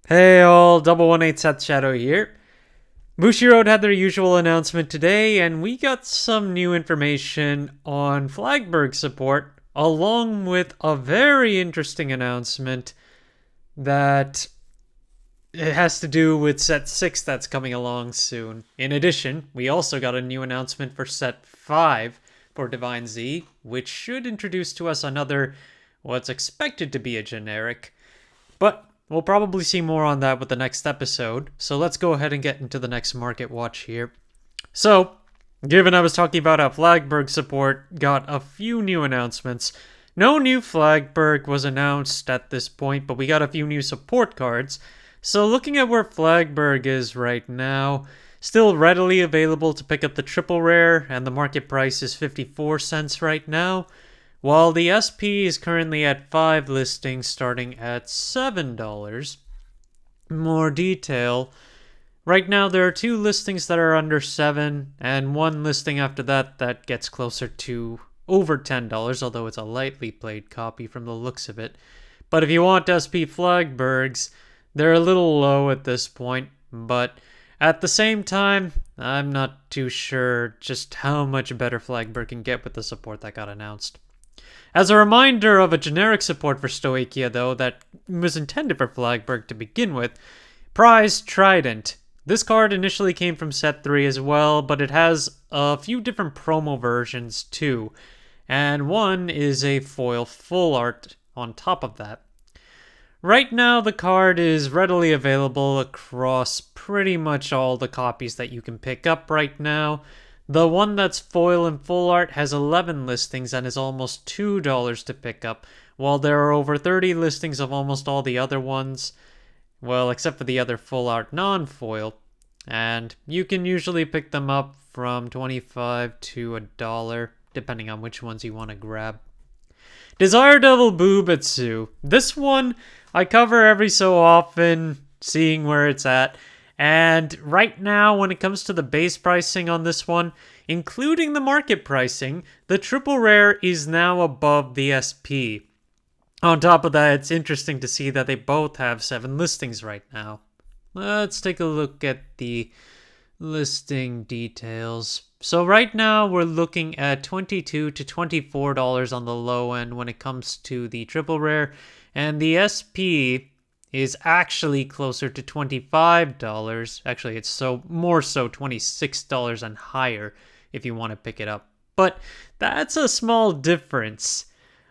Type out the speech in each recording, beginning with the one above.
Hey all, 118 Seth Shadow here. Bushiroad had their usual announcement today, and we got some new information on Flagberg support, along with a very interesting announcement that it has to do with Set 6 that's coming along soon. In addition, we also got a new announcement for Set 5 for DivineZ, which should introduce to us another, what's expected to be a generic. But we'll probably see more on that with the next episode, so let's go ahead and get into the next market watch here. So, given I was talking about how Flagberg support got a few new announcements, no new Flagberg was announced at this point, but we got a few new support cards. So looking at where Flagberg is right now, still readily available to pick up the triple rare, and the market price is 54 cents right now. While the SP is currently at 5 listings starting at $7. More detail. Right now there are 2 listings that are under 7 and 1 listing after that gets closer to over $10, although it's a lightly played copy from the looks of it. But if you want SP Flagbergs, they're a little low at this point, but at the same time, I'm not too sure just how much better Flagberg can get with the support that got announced. As a reminder of a generic support for Stoichia, though, that was intended for Flagberg to begin with, Prize Trident. This card initially came from Set 3 as well, but it has a few different promo versions too, and one is a foil full art on top of that. Right now, the card is readily available across pretty much all the copies that you can pick up right now. The one that's foil and full art has 11 listings and is almost $2 to pick up, while there are over 30 listings of almost all the other ones, well, except for the other full art non-foil, and you can usually pick them up from 25 to $1, depending on which ones you want to grab. Desire Devil Bubetsu. This one I cover every so often, seeing where it's at. And right now, when it comes to the base pricing on this one, including the market pricing, the triple rare is now above the SP. On top of that, it's interesting to see that they both have 7 listings right now. Let's take a look at the listing details. So right now, we're looking at $22 to $24 on the low end when it comes to the triple rare, and the SP is actually closer to $25. Actually, it's more so $26 and higher if you want to pick it up. But that's a small difference.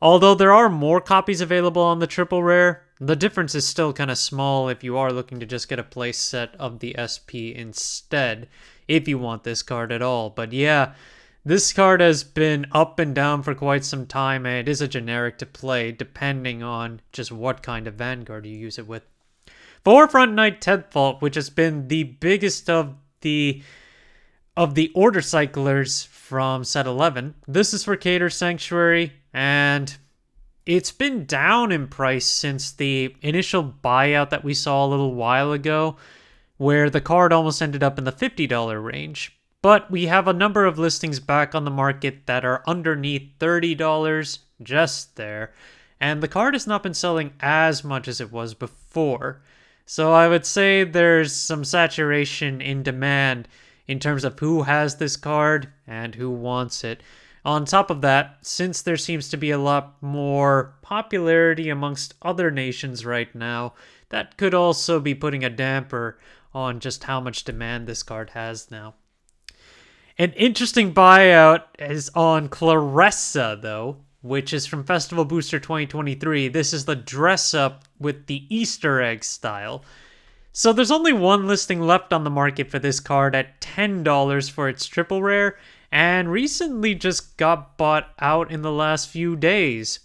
Although there are more copies available on the triple rare, the difference is still kind of small if you are looking to just get a play set of the SP instead, if you want this card at all. But yeah, this card has been up and down for quite some time, and it is a generic to play depending on just what kind of Vanguard you use it with. Forefront Knight Tedfault, which has been the biggest of the order cyclers from set 11. This is for Cater Sanctuary, and it's been down in price since the initial buyout that we saw a little while ago, where the card almost ended up in the $50 range. But we have a number of listings back on the market that are underneath $30, just there. And the card has not been selling as much as it was before. So I would say there's some saturation in demand in terms of who has this card and who wants it. On top of that, since there seems to be a lot more popularity amongst other nations right now, that could also be putting a damper on just how much demand this card has now. An interesting buyout is on Clarisa, though, which is from Festival Booster 2023. This is the dress-up with the Easter egg style. So there's only one listing left on the market for this card at $10 for its triple rare, and recently just got bought out in the last few days,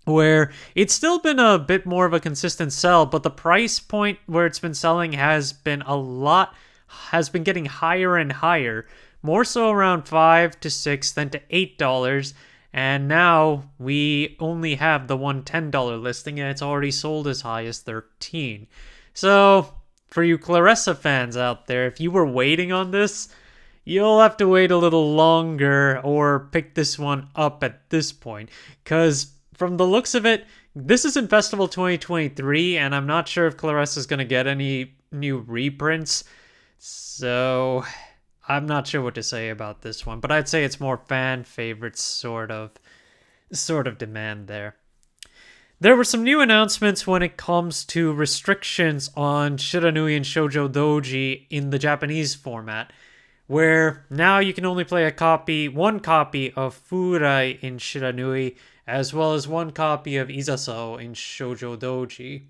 where it's still been a bit more of a consistent sell, but the price point where it's been selling has been getting higher and higher, more so around $5 to $6 than to $8, and now we only have the one $10 listing, and it's already sold as high as $13. So, for you Clarisa fans out there, if you were waiting on this, you'll have to wait a little longer or pick this one up at this point, because from the looks of it, This is in Festival 2023, and I'm not sure if Clarisa is going to get any new reprints, so I'm not sure what to say about this one, but I'd say it's more fan favorite sort of demand there. There were some new announcements when it comes to restrictions on Shiranui and Shoujo Doji in the Japanese format, where now you can only play one copy of Furai in Shiranui, as well as one copy of Izasao in Shoujo Doji.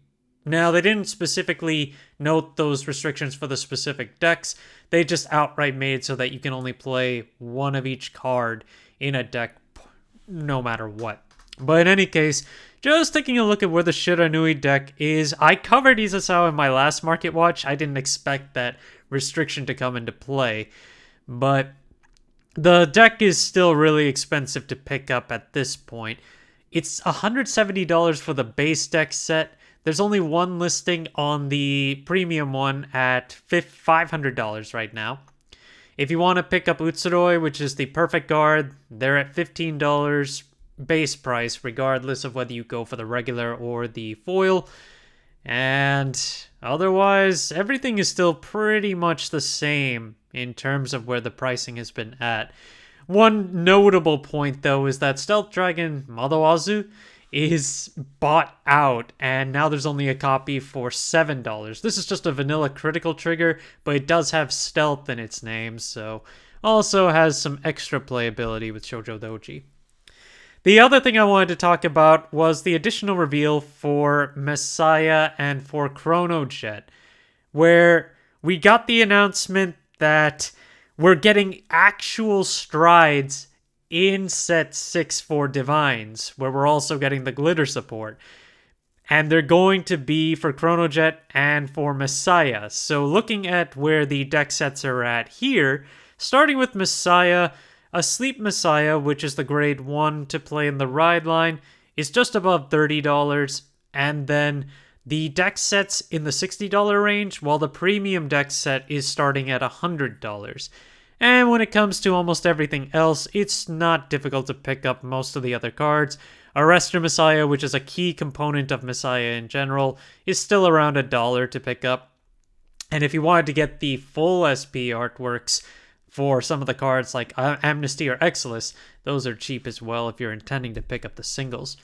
Now, they didn't specifically note those restrictions for the specific decks, they just outright made it so that you can only play one of each card in a deck no matter what. But in any case, just taking a look at where the Shiranui deck is, I covered Izasao in my last Market Watch. I didn't expect that restriction to come into play, but the deck is still really expensive to pick up at this point. It's $170 for the base deck set. There's only one listing on the premium one at $500 right now. If you want to pick up Utsuroi, which is the perfect guard, they're at $15 base price, regardless of whether you go for the regular or the foil. And otherwise, everything is still pretty much the same in terms of where the pricing has been at. One notable point, though, is that Stealth Dragon Madowazu is bought out, and now there's only a copy for $7. This is just a vanilla critical trigger, but it does have stealth in its name, so also has some extra playability with Shoujo Doji. The other thing I wanted to talk about was the additional reveal for Messiah and for Chrono Jet, where we got the announcement that we're getting actual strides in set 6 for Divines, where we're also getting the glitter support. And they're going to be for Chrono Jet and for Messiah. So looking at where the deck sets are at here, starting with Messiah, a Sleep Messiah, which is the grade 1 to play in the ride line, is just above $30. And then the deck sets in the $60 range, while the premium deck set is starting at $100. And when it comes to almost everything else, it's not difficult to pick up most of the other cards. Arrestor Messiah, which is a key component of Messiah in general, is still around $1 to pick up. And if you wanted to get the full SP artworks for some of the cards like Amnesty or Exilus, those are cheap as well if you're intending to pick up the singles.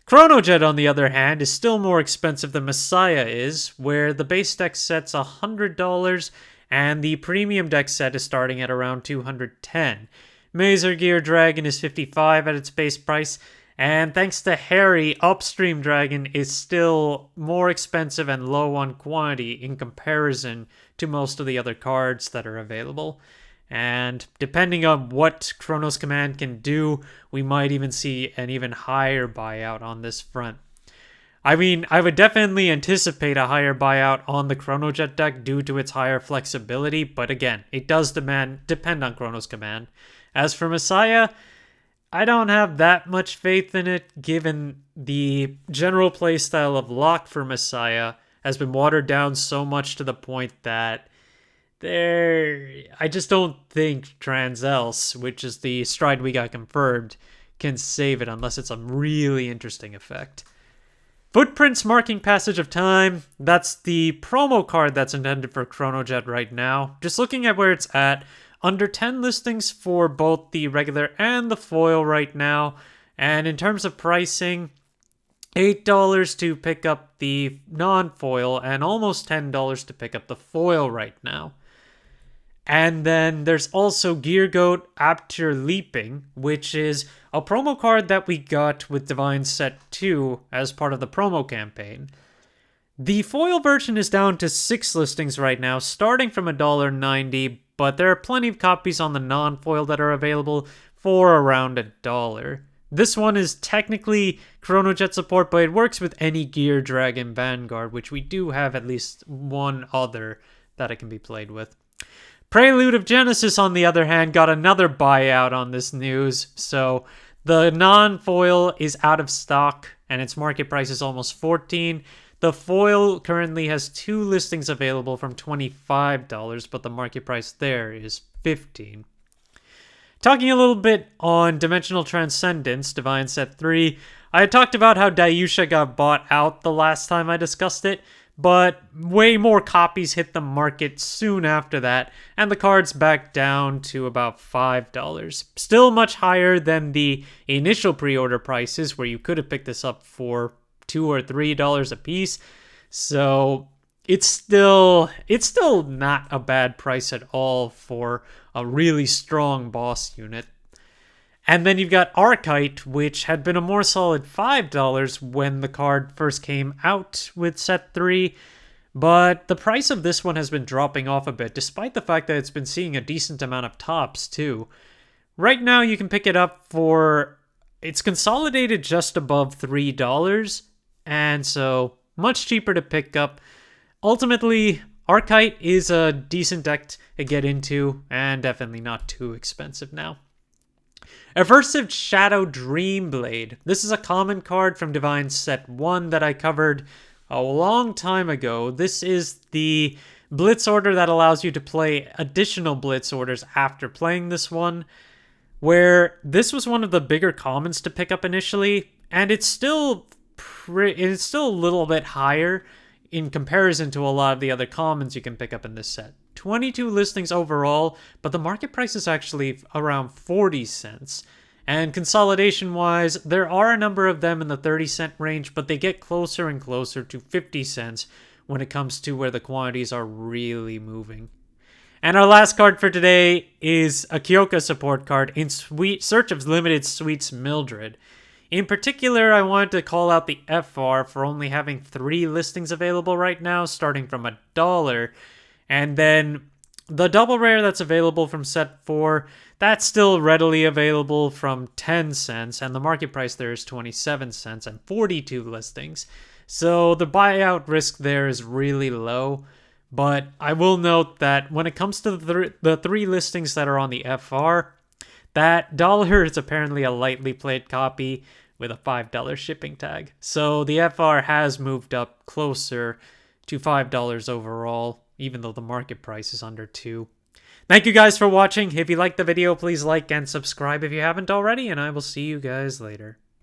Chrono Jet, on the other hand, is still more expensive than Messiah is, where the base deck set's $100, and the premium deck set is starting at around $210. Mazer Gear Dragon is $55 at its base price, and thanks to Harry, Upstream Dragon is still more expensive and low on quantity in comparison to most of the other cards that are available. And depending on what Chronos Command can do, we might even see an even higher buyout on this front. I mean, I would definitely anticipate a higher buyout on the Chrono Jet deck due to its higher flexibility, but again, it does depend on Chronos Command. As for Messiah, I don't have that much faith in it, given the general playstyle of Lock for Messiah has been watered down so much to the point that I just don't think Transelse, which is the stride we got confirmed, can save it unless it's a really interesting effect. Footprints Marking Passage of Time, that's the promo card that's intended for Chrono Jet right now. Just looking at where it's at, under 10 listings for both the regular and the foil right now. And in terms of pricing, $8 to pick up the non-foil and almost $10 to pick up the foil right now. And then there's also Gear Goat Apture Leaping, which is a promo card that we got with DivineZ Set 2 as part of the promo campaign. The foil version is down to 6 listings right now, starting from $1.90, but there are plenty of copies on the non-foil that are available for around $1. This one is technically Chrono Jet support, but it works with any Gear Dragon Vanguard, which we do have at least one other that it can be played with. Prelude of Genesis, on the other hand, got another buyout on this news. So the non-foil is out of stock and its market price is almost $14. The foil currently has 2 listings available from $25, but the market price there is $15. Talking a little bit on Dimensional Transcendence, DivineZ Set 3, I had talked about how Dayusha got bought out the last time I discussed it, but way more copies hit the market soon after that, and the card's back down to about $5. Still much higher than the initial pre-order prices, where you could have picked this up for $2 or $3 a piece. So it's still not a bad price at all for a really strong boss unit. And then you've got Arite, which had been a more solid $5 when the card first came out with Set 3, but the price of this one has been dropping off a bit, despite the fact that it's been seeing a decent amount of tops, too. Right now, you can pick it up for... It's consolidated just above $3, and so much cheaper to pick up. Ultimately, Arite is a decent deck to get into, and definitely not too expensive now. Aversive Shadow Dreamblade. This is a common card from DivineZ Set 1 that I covered a long time ago. This is the Blitz order that allows you to play additional Blitz orders after playing this one, where this was one of the bigger commons to pick up initially, and it's still a little bit higher in comparison to a lot of the other commons you can pick up in this set. 22 listings overall, but the market price is actually around 40 cents. And consolidation-wise, there are a number of them in the 30-cent range, but they get closer and closer to 50 cents when it comes to where the quantities are really moving. And our last card for today is a Kiyoka support card in Search of Limited Sweets Mildred. In particular, I wanted to call out the FR for only having 3 listings available right now, starting from $1. And then the double rare that's available from Set 4, that's still readily available from 10 cents, and the market price there is 27 cents and 42 listings. So the buyout risk there is really low. But I will note that when it comes to the 3 listings that are on the FR, that dollar is apparently a lightly played copy with a $5 shipping tag. So the FR has moved up closer to $5 overall, even though the market price is under 2. Thank you guys for watching. If you liked the video, please like and subscribe if you haven't already, and I will see you guys later.